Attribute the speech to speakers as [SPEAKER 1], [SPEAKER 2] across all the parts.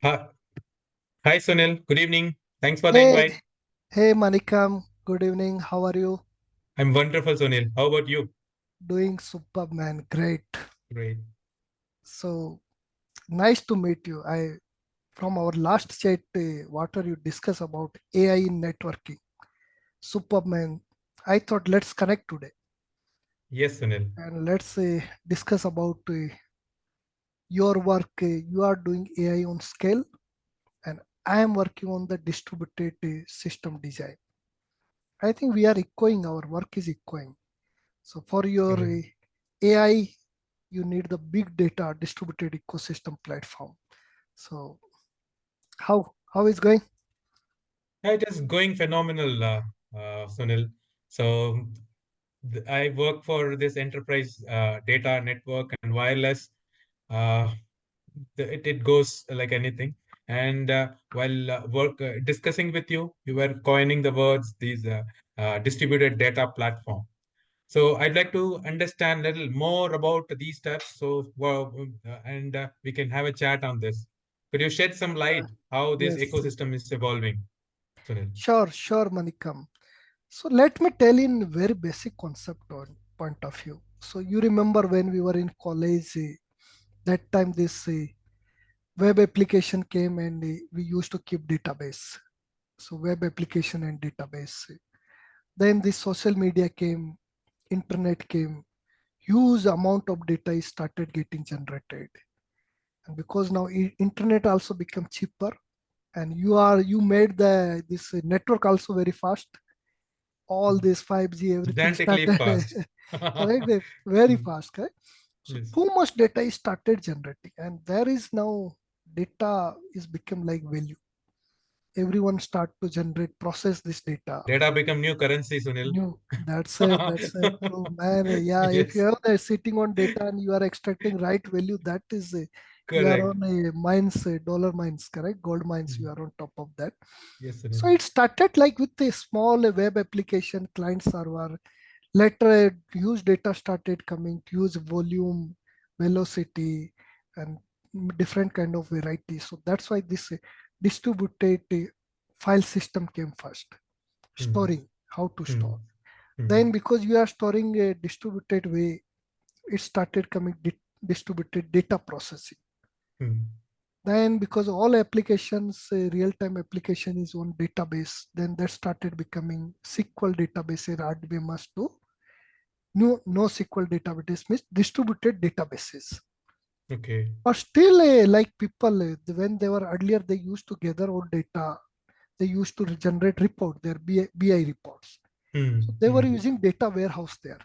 [SPEAKER 1] Hi, hi Sunil. Good evening. Thanks for the
[SPEAKER 2] Hey,
[SPEAKER 1] invite.
[SPEAKER 2] hey Manikam, good evening. How are you?
[SPEAKER 1] I'm wonderful, Sunil. How about you?
[SPEAKER 2] Doing superb, man. Great.
[SPEAKER 1] Great.
[SPEAKER 2] So nice to meet you. I from our last chat, what are you discuss about AI in networking? Superb, man. I thought let's connect today
[SPEAKER 1] Yes, Sunil.
[SPEAKER 2] and let's discuss about your work. You are doing AI on scale, and I am working on the distributed system design. I think we are echoing. Our work is echoing. So for your
[SPEAKER 1] Correct.
[SPEAKER 2] AI, you need the big data distributed ecosystem platform. So how is going?
[SPEAKER 1] It is going phenomenal, Sunil. So I work for this enterprise data network and wireless. Uh, it goes like anything. And while discussing with you, you were coining the words these distributed data platform. So I'd like to understand a little more about these steps. So, and we can have a chat on this. Could you shed some
[SPEAKER 2] Uh,
[SPEAKER 1] light how this
[SPEAKER 2] yes,
[SPEAKER 1] ecosystem is evolving, Sunil?
[SPEAKER 2] sure, Manikam. So let me tell in very basic concept on point of view. So you remember when we were in college, that time this web application came and we used to keep database. So web application and database. Then the social media came, internet came, huge amount of data is started getting generated, and because now internet also become cheaper, and you made the this network also very fast, all this 5G everything
[SPEAKER 1] Gigantically
[SPEAKER 2] started.
[SPEAKER 1] fast.
[SPEAKER 2] Correct. Very
[SPEAKER 1] Mm,
[SPEAKER 2] fast, correct. So
[SPEAKER 1] yes.
[SPEAKER 2] too much data is started generating, and there is now data is become like value. Everyone start to generate, process this data.
[SPEAKER 1] Data become new currency, Sunil.
[SPEAKER 2] New. That's a true, man. Yeah, if you
[SPEAKER 1] Yes,
[SPEAKER 2] have that sitting on data and you are extracting right value, that is you are
[SPEAKER 1] correct.
[SPEAKER 2] on a mines, dollar mines, correct? Gold mines.
[SPEAKER 1] Mm,
[SPEAKER 2] You are on top of that.
[SPEAKER 1] yes,
[SPEAKER 2] So
[SPEAKER 1] Sunil.
[SPEAKER 2] it started like with a small web application client server. Later, huge data started coming, huge volume, velocity, and different kind of variety. So that's why this distributed file system came first.
[SPEAKER 1] Mm,
[SPEAKER 2] Storing, how to
[SPEAKER 1] mm,
[SPEAKER 2] store.
[SPEAKER 1] mm,
[SPEAKER 2] Then because you are storing a distributed way, it started coming distributed data processing.
[SPEAKER 1] mm.
[SPEAKER 2] Then because all applications, real-time application is on database, then that started becoming SQL database, RDBMS to new NoSQL database means distributed databases.
[SPEAKER 1] Okay.
[SPEAKER 2] But still, like people, when they were earlier, they used to gather all data. They used to generate report, their BI reports. So
[SPEAKER 1] Mm,
[SPEAKER 2] they were
[SPEAKER 1] mm.
[SPEAKER 2] using data warehouse there.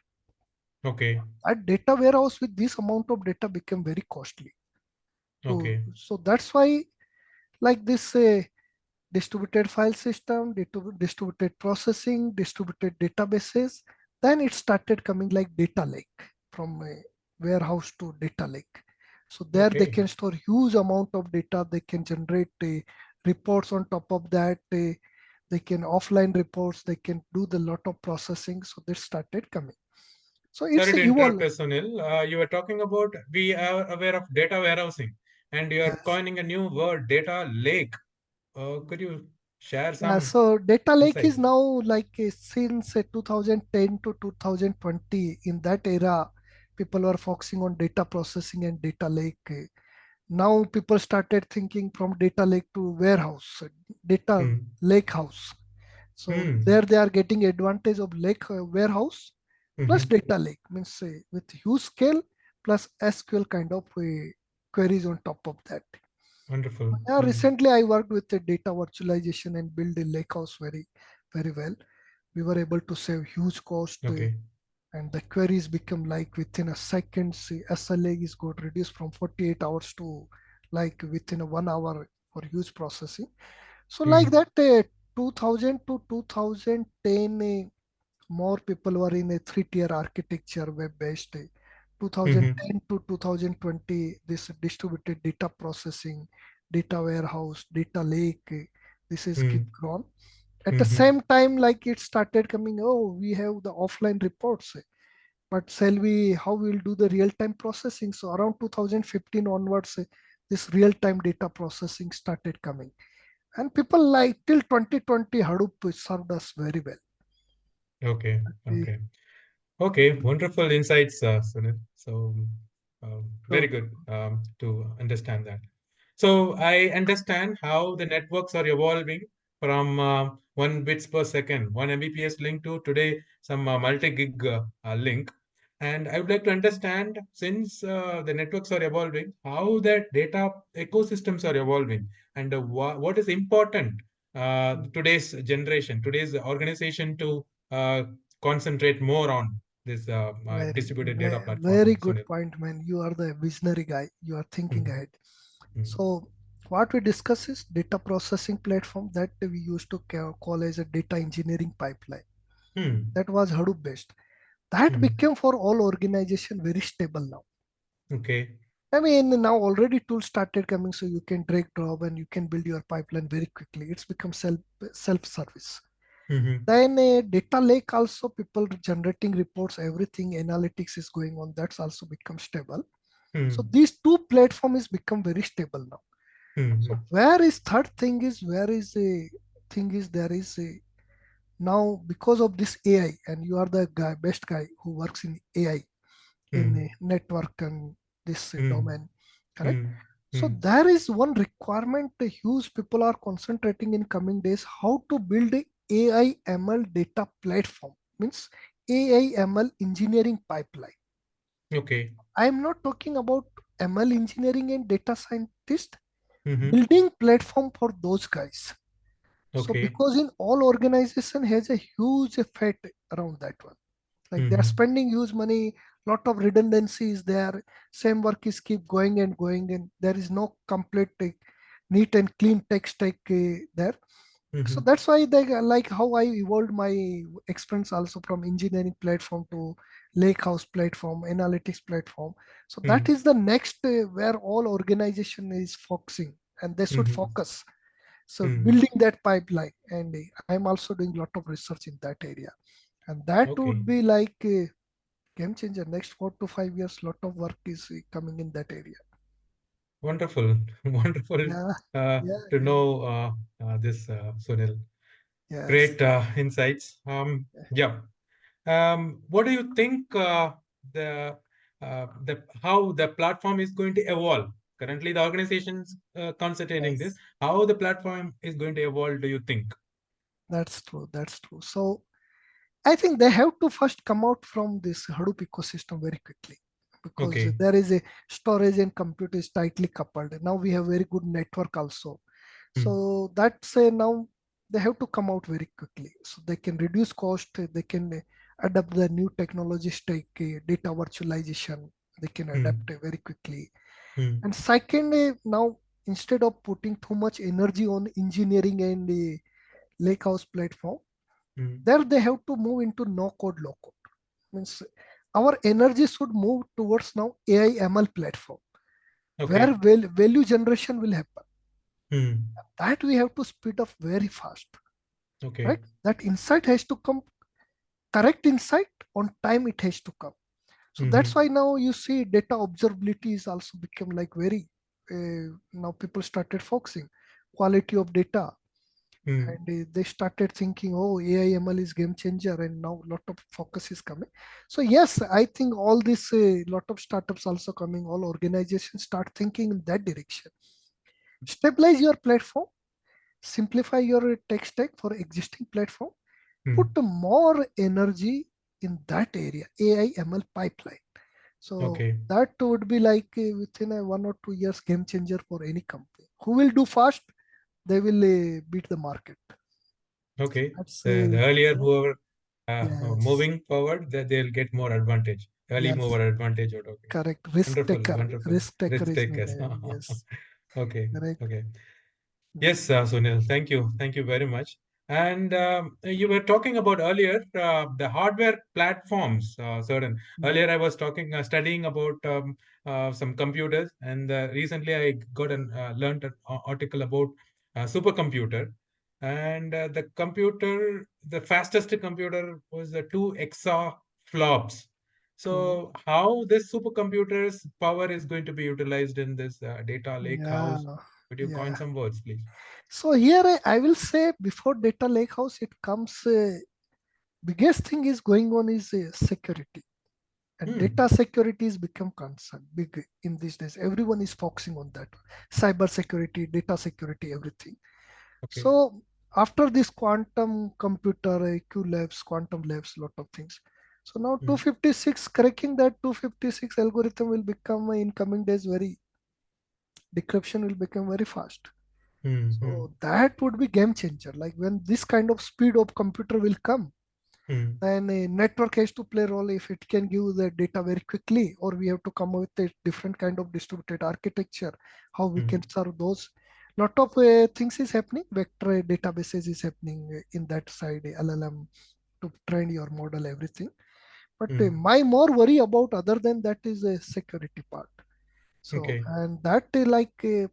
[SPEAKER 1] Okay.
[SPEAKER 2] At data warehouse with this amount of data became very costly.
[SPEAKER 1] Okay.
[SPEAKER 2] So that's why like this distributed file system, distributed processing, distributed databases, then it started coming like data lake from a warehouse to data lake. So there they
[SPEAKER 1] Okay.
[SPEAKER 2] can store huge amount of data. They can generate reports on top of that. They can offline reports. They can do the lot of processing. So they started coming. So it's
[SPEAKER 1] Sorry
[SPEAKER 2] a
[SPEAKER 1] to interrupt,
[SPEAKER 2] evol.
[SPEAKER 1] Sunil. You were talking about we are aware of data warehousing, and you are
[SPEAKER 2] Yes.
[SPEAKER 1] coining a new word, data lake. Could you share
[SPEAKER 2] Yeah,
[SPEAKER 1] some
[SPEAKER 2] so data lake is
[SPEAKER 1] insight?
[SPEAKER 2] now like since 2010 to 2020. In that era, people were focusing on data processing and data lake. Now people started thinking from data lake to warehouse, data
[SPEAKER 1] Hmm.
[SPEAKER 2] lake house. So
[SPEAKER 1] Hmm.
[SPEAKER 2] there they are getting advantage of lake warehouse plus
[SPEAKER 1] Hmm.
[SPEAKER 2] data lake means with huge scale plus SQL kind of queries on top of that.
[SPEAKER 1] Wonderful.
[SPEAKER 2] Yeah,
[SPEAKER 1] Hmm.
[SPEAKER 2] recently I worked with the data virtualization and build a lakehouse very well. We were able to save huge cost,
[SPEAKER 1] Okay.
[SPEAKER 2] and the queries become like within a second. SLA is got reduced from 48 hours to like within a 1 hour for huge processing. So like
[SPEAKER 1] Hmm.
[SPEAKER 2] that, 2000 to 2010, more people were in a three-tier architecture web-based.
[SPEAKER 1] Hmm.
[SPEAKER 2] 2010 to 2020, this distributed data processing, data warehouse, data lake, this is keep
[SPEAKER 1] Hmm.
[SPEAKER 2] grown. At the
[SPEAKER 1] Hmm.
[SPEAKER 2] same time, like it started coming, oh, we have the offline reports, but shall we, how we'll do the real-time processing? So around 2015 onwards, this real-time data processing started coming. And people like till 2020, Hadoop served us very well.
[SPEAKER 1] Okay.
[SPEAKER 2] Eh,
[SPEAKER 1] Okay. Okay. Wonderful insights, Sunil. So, very
[SPEAKER 2] So
[SPEAKER 1] good to understand that. So I understand how the networks are evolving from 1 bits per second, 1 Mbps link to today some multi-gig link. And I would like to understand, since the networks are evolving, how that data ecosystems are evolving, and what is important today's generation, today's organization to concentrate more on this distributed data
[SPEAKER 2] very
[SPEAKER 1] platform,
[SPEAKER 2] good
[SPEAKER 1] Sunil.
[SPEAKER 2] point, man. You are the visionary guy. You are thinking
[SPEAKER 1] Mm,
[SPEAKER 2] ahead.
[SPEAKER 1] mm,
[SPEAKER 2] So what we discuss is data processing platform that we used to call as a data engineering pipeline.
[SPEAKER 1] mm,
[SPEAKER 2] That was Hadoop based. That
[SPEAKER 1] mm.
[SPEAKER 2] became for all organization very stable now.
[SPEAKER 1] Okay.
[SPEAKER 2] I mean, now already tools started coming, so you can drag drop and you can build your pipeline very quickly. It's become self service.
[SPEAKER 1] Mm-hmm.
[SPEAKER 2] Then a data lake also, people generating reports, everything analytics is going on. That's also become stable. So
[SPEAKER 1] Mm,
[SPEAKER 2] these two platforms become very stable now. So
[SPEAKER 1] mm,
[SPEAKER 2] where is third thing is where is a thing is there is a now because of this AI, and you are the guy best guy who works in AI in
[SPEAKER 1] mm,
[SPEAKER 2] a network and this
[SPEAKER 1] mm,
[SPEAKER 2] domain, correct?
[SPEAKER 1] mm,
[SPEAKER 2] So
[SPEAKER 1] mm.
[SPEAKER 2] there is one requirement a huge people are concentrating in coming days how to build a AI ML data platform, means AI ML engineering pipeline.
[SPEAKER 1] Okay.
[SPEAKER 2] I am not talking about ML engineering and data scientist,
[SPEAKER 1] Mm-hmm.
[SPEAKER 2] building platform for those guys. So
[SPEAKER 1] Okay.
[SPEAKER 2] because in all organization has a huge effect around that one. Like they are
[SPEAKER 1] Mm-hmm.
[SPEAKER 2] spending huge money, lot of redundancy is there, same work is keep going and there is no complete neat and clean tech stack there. So
[SPEAKER 1] Mm-hmm.
[SPEAKER 2] that's why they like how I evolved my experience also from engineering platform to Lakehouse platform, analytics platform. So that
[SPEAKER 1] Mm,
[SPEAKER 2] is the next where all organization is focusing, and they should
[SPEAKER 1] mm-hmm.
[SPEAKER 2] focus. So
[SPEAKER 1] Mm.
[SPEAKER 2] building that pipeline, and I'm also doing a lot of research in that area, and that would
[SPEAKER 1] Okay.
[SPEAKER 2] be like a game changer. Next 4 to 5 years, lot of work is coming in that area.
[SPEAKER 1] Wonderful. Wonderful
[SPEAKER 2] Yeah, yeah,
[SPEAKER 1] to
[SPEAKER 2] yeah.
[SPEAKER 1] know this, Sunil.
[SPEAKER 2] Yes,
[SPEAKER 1] Great insights. Yeah. What do you think the how the platform is going to evolve? Currently, the organization's considering this.
[SPEAKER 2] yes.
[SPEAKER 1] How the platform is going to evolve? Do you think?
[SPEAKER 2] That's true. That's true. So I think they have to first come out from this Hadoop ecosystem very quickly, because
[SPEAKER 1] Okay.
[SPEAKER 2] there is a storage and compute is tightly coupled. Now we have very good network also.
[SPEAKER 1] Mm,
[SPEAKER 2] So that's now they have to come out very quickly so they can reduce cost, they can adapt the new technology stack, data virtualization, they can adapt
[SPEAKER 1] mm,
[SPEAKER 2] very quickly.
[SPEAKER 1] mm,
[SPEAKER 2] And second, now instead of putting too much energy on engineering and Lakehouse platform,
[SPEAKER 1] mm.
[SPEAKER 2] there they have to move into no code, low code. Means our energy should move towards now AI ML platform where
[SPEAKER 1] Okay.
[SPEAKER 2] value generation will happen.
[SPEAKER 1] Mm,
[SPEAKER 2] That we have to speed up very fast,
[SPEAKER 1] okay.
[SPEAKER 2] right? That insight has to come, correct insight on time it has to come. So that's
[SPEAKER 1] Mm-hmm.
[SPEAKER 2] why now you see data observability is also become like very now people started focusing quality of data,
[SPEAKER 1] Mm,
[SPEAKER 2] and they started thinking, oh, AI ML is game changer, and now lot of focus is coming. So yes, I think all this lot of startups also coming, all organizations start thinking in that direction. Stabilize your platform, simplify your tech stack for existing platform, put
[SPEAKER 1] mm.
[SPEAKER 2] more energy in that area, AI ML pipeline. So
[SPEAKER 1] Okay.
[SPEAKER 2] that would be like within a 1 or 2 years game changer for any company. Who will do fast? They will beat the market.
[SPEAKER 1] Okay.
[SPEAKER 2] That's
[SPEAKER 1] The earlier
[SPEAKER 2] yes,
[SPEAKER 1] whoever
[SPEAKER 2] yes,
[SPEAKER 1] moving forward, that they'll get more advantage. Early
[SPEAKER 2] yes,
[SPEAKER 1] mover advantage. Okay.
[SPEAKER 2] correct.
[SPEAKER 1] Wonderful. Wonderful.
[SPEAKER 2] Risk taker
[SPEAKER 1] Risk
[SPEAKER 2] is
[SPEAKER 1] takers.
[SPEAKER 2] needed. Yes,
[SPEAKER 1] Okay.
[SPEAKER 2] correct.
[SPEAKER 1] Okay.
[SPEAKER 2] Mm,
[SPEAKER 1] Yes, Sunil, thank you. Thank you very much. And you were talking about earlier the hardware platforms. Certain
[SPEAKER 2] mm,
[SPEAKER 1] earlier, I was talking, studying about some computers, and recently I got an learned an article about supercomputer. And the computer, the fastest computer was the two exa flops.
[SPEAKER 2] Mhm.
[SPEAKER 1] So how this supercomputer's power is going to be utilized in this data lake
[SPEAKER 2] Yeah,
[SPEAKER 1] house? Could you coin
[SPEAKER 2] yeah.
[SPEAKER 1] some words, please?
[SPEAKER 2] So here I will say before data lakehouse, it comes biggest thing is going on is security, and
[SPEAKER 1] Hmm.
[SPEAKER 2] data security is become concern big in these days. Everyone is focusing on that, cyber security, data security, everything.
[SPEAKER 1] Okay.
[SPEAKER 2] So after this quantum computer, IQ labs, quantum labs, lot of things. So now
[SPEAKER 1] Hmm.
[SPEAKER 2] 256, cracking that 256 algorithm will become in coming days very, decryption will become very fast.
[SPEAKER 1] Hmm. Hmm.
[SPEAKER 2] So that would be game changer. Like when this kind of speed of computer will come,
[SPEAKER 1] Hmm.
[SPEAKER 2] then a network has to play role if it can give the data very quickly, or we have to come up with a different kind of distributed architecture, how we can
[SPEAKER 1] Hmm.
[SPEAKER 2] serve those. Lot of things is happening. Vector databases is happening in that side, LLM to train your model, everything. But
[SPEAKER 1] Hmm.
[SPEAKER 2] my more worry about other than that is a security part. So,
[SPEAKER 1] Okay.
[SPEAKER 2] and that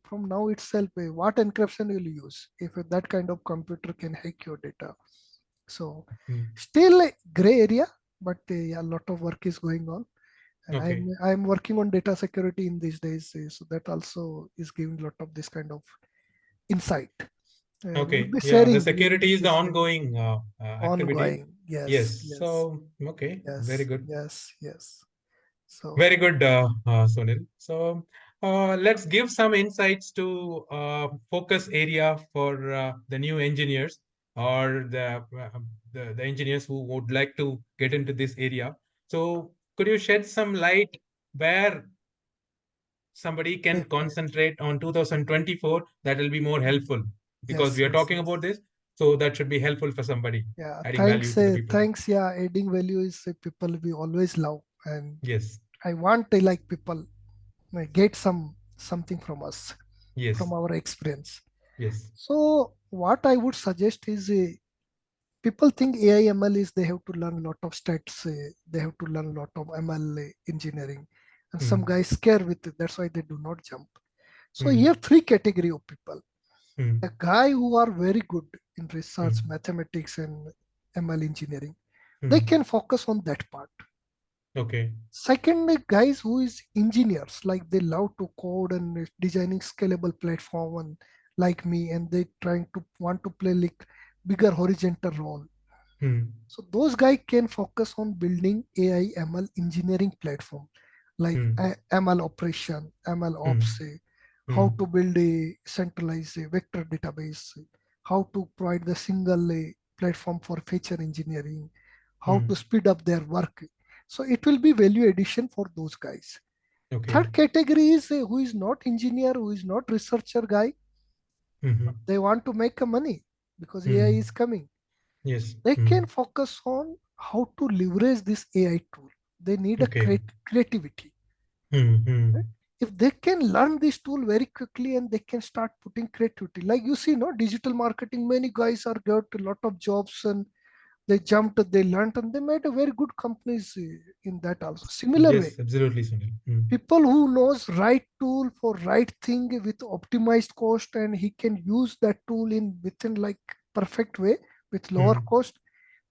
[SPEAKER 2] from now itself, what encryption will you use if that kind of computer can hack your data? So,
[SPEAKER 1] Hmm.
[SPEAKER 2] still a gray area, but yeah, a lot of work is going on, and
[SPEAKER 1] Okay.
[SPEAKER 2] I'm working on data security in these days. So that also is giving a lot of this kind of insight. We'll
[SPEAKER 1] Okay.
[SPEAKER 2] be
[SPEAKER 1] Yeah, the
[SPEAKER 2] sharing. We'll
[SPEAKER 1] security is
[SPEAKER 2] be
[SPEAKER 1] the
[SPEAKER 2] sharing.
[SPEAKER 1] ongoing activity.
[SPEAKER 2] Ongoing. Yes,
[SPEAKER 1] Yes.
[SPEAKER 2] yes,
[SPEAKER 1] So, okay, very
[SPEAKER 2] yes,
[SPEAKER 1] good.
[SPEAKER 2] yes, yes. So
[SPEAKER 1] Very good, Sunil. So, let's give some insights to focus area for the new engineers or the engineers who would like to get into this area. So, could you shed some light where somebody can
[SPEAKER 2] definitely.
[SPEAKER 1] concentrate on 2024? That will be more helpful because
[SPEAKER 2] Yes,
[SPEAKER 1] we are
[SPEAKER 2] yes,
[SPEAKER 1] talking
[SPEAKER 2] yes.
[SPEAKER 1] about this. So, that should be helpful for somebody,
[SPEAKER 2] Yeah,
[SPEAKER 1] adding value
[SPEAKER 2] thanks.
[SPEAKER 1] to the people.
[SPEAKER 2] Thanks. Yeah, adding value is people we always love, and
[SPEAKER 1] Yes.
[SPEAKER 2] I want to like people get something from us,
[SPEAKER 1] Yes.
[SPEAKER 2] from our experience.
[SPEAKER 1] Yes.
[SPEAKER 2] So what I would suggest is people think AI ML is they have to learn a lot of stats, they have to learn a lot of ML engineering, and some
[SPEAKER 1] Hmm.
[SPEAKER 2] guys scare with it. That's why they do not jump. So here
[SPEAKER 1] Hmm.
[SPEAKER 2] three category of people:
[SPEAKER 1] Hmm.
[SPEAKER 2] a guy who are very good in research,
[SPEAKER 1] Hmm.
[SPEAKER 2] mathematics, and ML engineering. They
[SPEAKER 1] Hmm.
[SPEAKER 2] can focus on that part.
[SPEAKER 1] Okay.
[SPEAKER 2] Second, guys who is engineers, like they love to code and designing scalable platform, and like me, and they trying to want to play like bigger horizontal role.
[SPEAKER 1] Hmm.
[SPEAKER 2] So those guys can focus on building AI ML engineering platform, like
[SPEAKER 1] Hmm.
[SPEAKER 2] ML operation, ML
[SPEAKER 1] Hmm.
[SPEAKER 2] ops, how
[SPEAKER 1] Hmm.
[SPEAKER 2] to build a centralized vector database, how to provide the single platform for feature engineering, how
[SPEAKER 1] Hmm.
[SPEAKER 2] to speed up their work. So it will be value addition for those guys.
[SPEAKER 1] Okay.
[SPEAKER 2] Third category is who is not engineer, who is not researcher guy.
[SPEAKER 1] Hmm.
[SPEAKER 2] They want to make a money because AI
[SPEAKER 1] Hmm.
[SPEAKER 2] is coming.
[SPEAKER 1] Yes.
[SPEAKER 2] They
[SPEAKER 1] Hmm.
[SPEAKER 2] can focus on how to leverage this AI tool. They need a
[SPEAKER 1] Okay.
[SPEAKER 2] creativity.
[SPEAKER 1] Hmm. Hmm.
[SPEAKER 2] Right? If they can learn this tool very quickly and they can start putting creativity, like you see, no digital marketing, many guys are got a lot of jobs and they jumped, they learned, and they made a very good companies in that also. Similar way,
[SPEAKER 1] Yes, absolutely, Sunil. Hmm.
[SPEAKER 2] people who knows right tool for right thing with optimized cost, and he can use that tool in within like perfect way with lower
[SPEAKER 1] Hmm.
[SPEAKER 2] cost,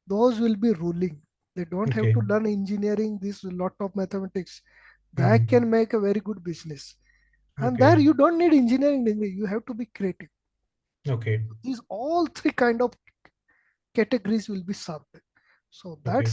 [SPEAKER 2] those will be ruling. They don't have
[SPEAKER 1] Okay.
[SPEAKER 2] to learn engineering, this lot of mathematics. They
[SPEAKER 1] Hmm.
[SPEAKER 2] can make a very good business. And there
[SPEAKER 1] Okay.
[SPEAKER 2] you don't need engineering degree, you have to be creative.
[SPEAKER 1] Okay.
[SPEAKER 2] These all three kind of categories will be served. So
[SPEAKER 1] Okay.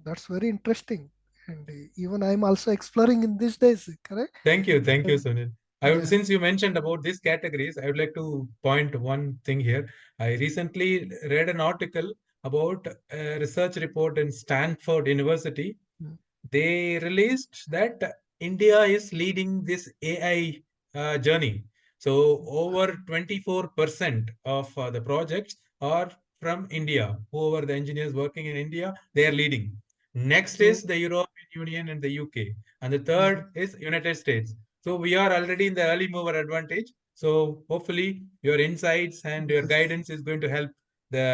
[SPEAKER 2] that's very interesting. And even I'm also exploring in these days, correct?
[SPEAKER 1] Thank you,
[SPEAKER 2] And
[SPEAKER 1] Sunil.
[SPEAKER 2] yeah.
[SPEAKER 1] Since you mentioned about these categories, I would like to point one thing here. I recently read an article about a research report in Stanford University.
[SPEAKER 2] Mm,
[SPEAKER 1] They released that India is leading this AI journey. So over 24% of the projects are from India. Whoever the engineers working in India, they are leading. Next
[SPEAKER 2] true.
[SPEAKER 1] is the European Union and the UK. And the
[SPEAKER 2] Mhm.
[SPEAKER 1] third is United States. So we are already in the early mover advantage. So hopefully your insights and your
[SPEAKER 2] Yes.
[SPEAKER 1] guidance is going to help the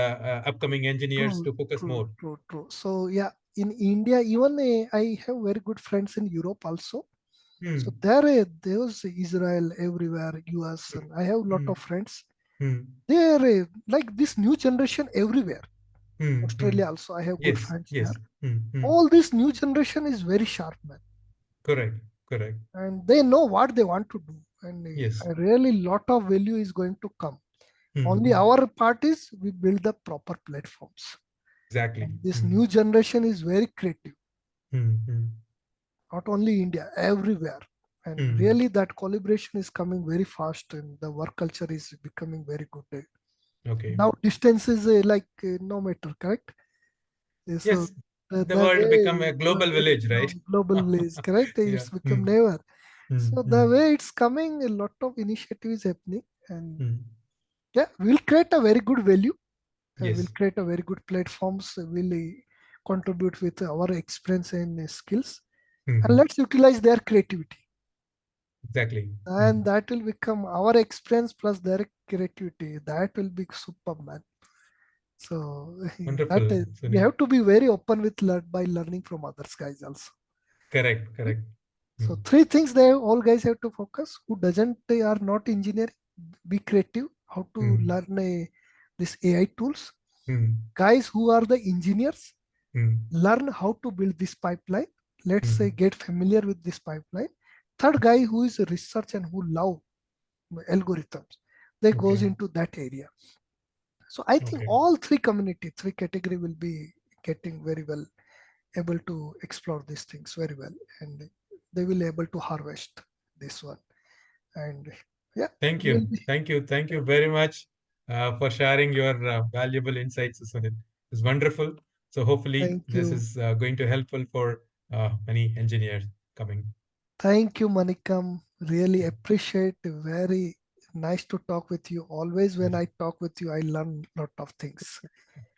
[SPEAKER 1] upcoming engineers
[SPEAKER 2] True,
[SPEAKER 1] to focus
[SPEAKER 2] true,
[SPEAKER 1] more.
[SPEAKER 2] true, true. So yeah, in India, even I have very good friends in Europe also. So
[SPEAKER 1] Hmm.
[SPEAKER 2] there's Israel everywhere, US, and I have a lot
[SPEAKER 1] Hmm.
[SPEAKER 2] of friends.
[SPEAKER 1] Hmm.
[SPEAKER 2] They are like this new generation everywhere. Australia also, I have good
[SPEAKER 1] Yes,
[SPEAKER 2] friends there.
[SPEAKER 1] yes.
[SPEAKER 2] All this new generation is very sharp, man,
[SPEAKER 1] Correct, correct.
[SPEAKER 2] and they know what they want to do. And
[SPEAKER 1] Yes.
[SPEAKER 2] I really lot of value is going to come. Only
[SPEAKER 1] Hmm.
[SPEAKER 2] our part is we build the proper platforms.
[SPEAKER 1] Exactly.
[SPEAKER 2] And this new generation is very creative,
[SPEAKER 1] Hmm.
[SPEAKER 2] not only India, everywhere. And
[SPEAKER 1] Hmm.
[SPEAKER 2] really that collaboration is coming very fast and the work culture is becoming very good.
[SPEAKER 1] Okay.
[SPEAKER 2] Now distance is like no matter, correct? So
[SPEAKER 1] Yes, the
[SPEAKER 2] the
[SPEAKER 1] world become a
[SPEAKER 2] way
[SPEAKER 1] global village, right?
[SPEAKER 2] global village, correct?
[SPEAKER 1] Yeah.
[SPEAKER 2] It's become never. So the
[SPEAKER 1] Hmm.
[SPEAKER 2] way it's coming, a lot of initiatives happening, and
[SPEAKER 1] Hmm.
[SPEAKER 2] yeah, we'll create a very good value. We'll
[SPEAKER 1] Yes.
[SPEAKER 2] create a very good platforms. We'll contribute with our experience and skills, and
[SPEAKER 1] Hmm.
[SPEAKER 2] let's utilize their creativity,
[SPEAKER 1] Exactly.
[SPEAKER 2] and that will become our experience plus their creativity. That will be superb, man. So that
[SPEAKER 1] Wonderful,
[SPEAKER 2] is, we
[SPEAKER 1] Sunil.
[SPEAKER 2] have to be very open with by learning from others, guys. Also.
[SPEAKER 1] Correct,
[SPEAKER 2] Right?
[SPEAKER 1] correct.
[SPEAKER 2] So
[SPEAKER 1] Hmm.
[SPEAKER 2] three things they all guys have to focus. Who doesn't they are not engineering, be creative. How to
[SPEAKER 1] Hmm.
[SPEAKER 2] learn this AI tools.
[SPEAKER 1] Hmm.
[SPEAKER 2] Guys who are the engineers,
[SPEAKER 1] Hmm.
[SPEAKER 2] learn how to build this pipeline. Let's say
[SPEAKER 1] Hmm.
[SPEAKER 2] get familiar with this pipeline. Third guy who is a research and who love algorithms, they goes
[SPEAKER 1] Okay,
[SPEAKER 2] into that area. So I think
[SPEAKER 1] okay.
[SPEAKER 2] all three community, three category will be getting very well able to explore these things very well, and they will able to harvest this one. And yeah,
[SPEAKER 1] Thank you.
[SPEAKER 2] will be.
[SPEAKER 1] Thank you. Thank you very much for sharing your valuable insights, Sunil. It's wonderful. So hopefully
[SPEAKER 2] Thank
[SPEAKER 1] this
[SPEAKER 2] you.
[SPEAKER 1] is going to helpful for many engineers coming.
[SPEAKER 2] Thank you, Manikam. Really appreciate. Very nice to talk with you. Always when
[SPEAKER 1] Yes,
[SPEAKER 2] I talk with you, I learn lot of things.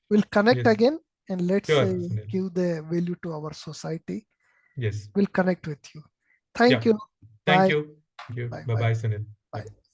[SPEAKER 2] We'll connect
[SPEAKER 1] yes.
[SPEAKER 2] again and let's
[SPEAKER 1] Sure, Sunil.
[SPEAKER 2] give the value to our society.
[SPEAKER 1] Yes.
[SPEAKER 2] We'll connect with you. Thank
[SPEAKER 1] Yeah.
[SPEAKER 2] you.
[SPEAKER 1] Thank
[SPEAKER 2] Bye.
[SPEAKER 1] you. Thank you.
[SPEAKER 2] Bye.
[SPEAKER 1] Bye
[SPEAKER 2] Bye.
[SPEAKER 1] bye, Sunil. Yeah.
[SPEAKER 2] Bye.